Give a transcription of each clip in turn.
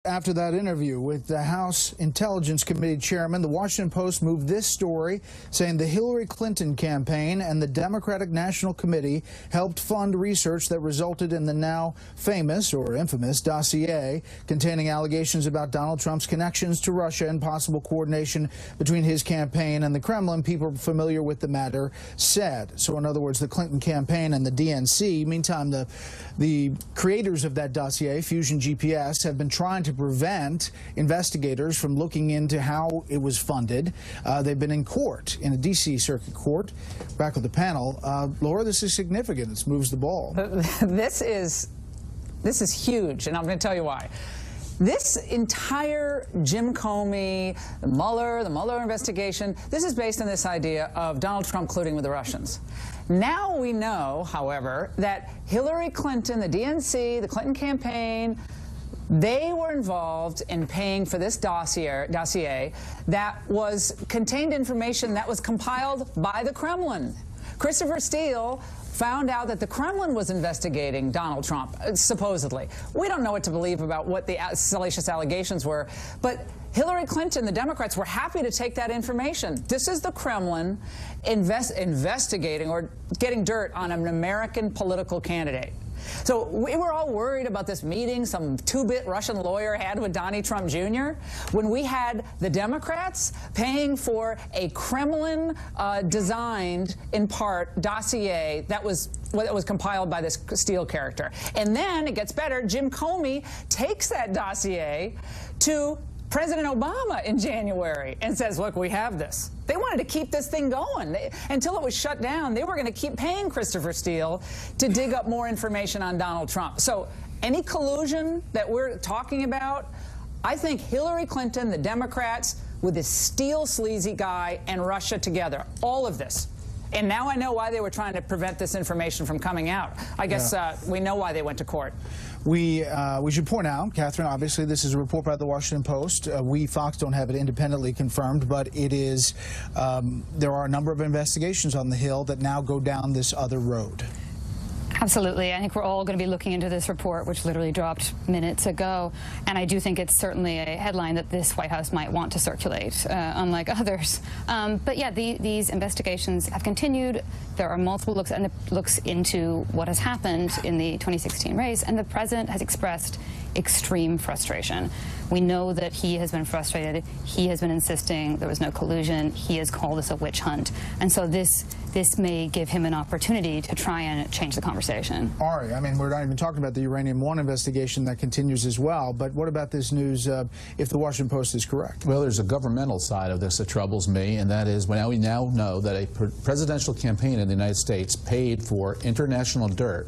After that interview with the House Intelligence Committee chairman, the Washington Post moved this story saying the Hillary Clinton campaign and the Democratic National Committee helped fund research that resulted in the now famous or infamous dossier containing allegations about Donald Trump's connections to Russia and possible coordination between his campaign and the Kremlin, people familiar with the matter said. So in other words, the Clinton campaign and the DNC. Meantime, the creators of that dossier, Fusion GPS, have been trying to prevent investigators from looking into how it was funded. They've been in court, in a D.C. Circuit Court. Back with the panel. Laura, this is significant. This moves the ball. This is huge, and I'm going to tell you why. This entire Jim Comey, the Mueller investigation, this is based on this idea of Donald Trump colluding with the Russians. Now we know, however, that Hillary Clinton, the DNC, the Clinton campaign, they were involved in paying for this dossier that contained information that was compiled by the Kremlin. Christopher Steele found out that the Kremlin was investigating Donald Trump, supposedly. We don't know what to believe about what the salacious allegations were, but Hillary Clinton, the Democrats, were happy to take that information. This is the Kremlin investigating or getting dirt on an American political candidate. So we were all worried about this meeting some two-bit Russian lawyer had with Donnie Trump Jr. when we had the Democrats paying for a Kremlin-designed, in part, dossier that was compiled by this Steele character. And then, it gets better, Jim Comey takes that dossier to President Obama in January and says, look, we have this. They wanted to keep this thing going. Until it was shut down, they were going to keep paying Christopher Steele to dig up more information on Donald Trump. So any collusion that we're talking about, I think Hillary Clinton, the Democrats, with this Steele sleazy guy, and Russia together, all of this. And now I know why they were trying to prevent this information from coming out. I guess we know why they went to court. We should point out, Catherine, obviously this is a report by the Washington Post. We, Fox, don't have it independently confirmed, but it is, there are a number of investigations on the Hill that now go down this other road. Absolutely. I think we're all going to be looking into this report, which literally dropped minutes ago. And I do think it's certainly a headline that this White House might want to circulate, unlike others. But yeah, these investigations have continued. There are multiple looks into what has happened in the 2016 race, and the president has expressed extreme frustration. We know that he has been frustrated. He has been insisting there was no collusion. He has called this a witch hunt. And so this may give him an opportunity to try and change the conversation. Ari, I mean, we're not even talking about the Uranium One investigation that continues as well, but what about this news if the Washington Post is correct? Well, there's a governmental side of this that troubles me, and that is we now know that a presidential campaign in the United States paid for international dirt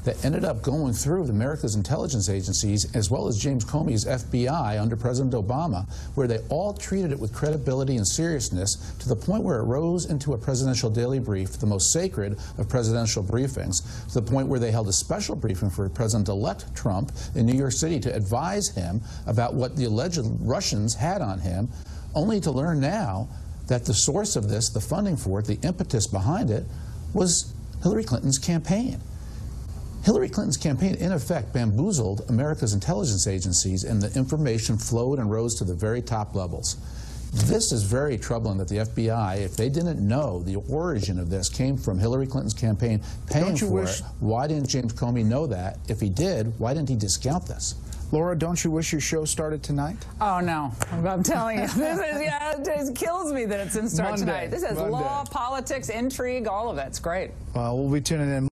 that ended up going through America's intelligence agencies as well as James Comey's FBI under President Obama, where they all treated it with credibility and seriousness to the point where it rose into a presidential daily brief, the most sacred of presidential briefings, to the point where they held a special briefing for President-elect Trump in New York City to advise him about what the alleged Russians had on him, only to learn now that the source of this, the funding for it, the impetus behind it, was Hillary Clinton's campaign. Hillary Clinton's campaign, in effect, bamboozled America's intelligence agencies, and the information flowed and rose to the very top levels. This is very troubling that the FBI, if they didn't know the origin of this came from Hillary Clinton's campaign paying for it, why didn't James Comey know that? If he did, why didn't he discount this? Laura, don't you wish your show started tonight? Oh, no. I'm telling you. It kills me that it's in start tonight. This is law, politics, intrigue, all of it. It's great. Well, we'll be tuning in.